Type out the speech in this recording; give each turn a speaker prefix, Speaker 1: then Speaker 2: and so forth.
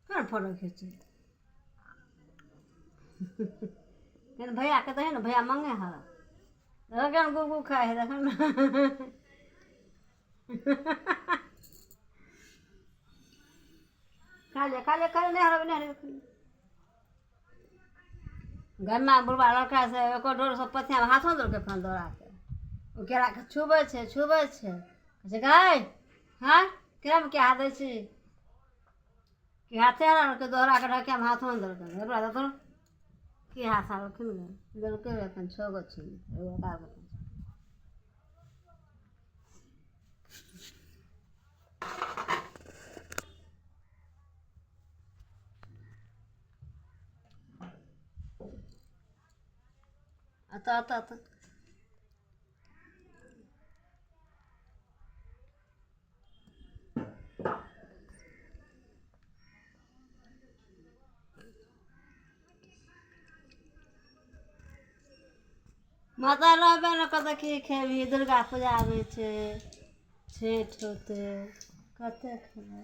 Speaker 1: कौन फोटो खींचे भैया के तो है ना भैया मांगे है देखन गुगु खाए है देखन खा ले नहीं हरब नहीं घर में बुढ़वा लड़का से एको डोर सब पथिया में हाथों दौड़ के फोन दौड़ा के ओ केरा के छुबै छै गाय हाँ केरा में क्या हाथ दै छी कि हाथे हरा के दोहरा के ढकिया में हाथों दौड़ के हेबरा तो की हाथ आलखिन देलकै अपन 6 गो छी एगो का आता माता रहबे न कतऽ की खेबही दुर्गा पूजा आबै छै छठि होतै कते खेबै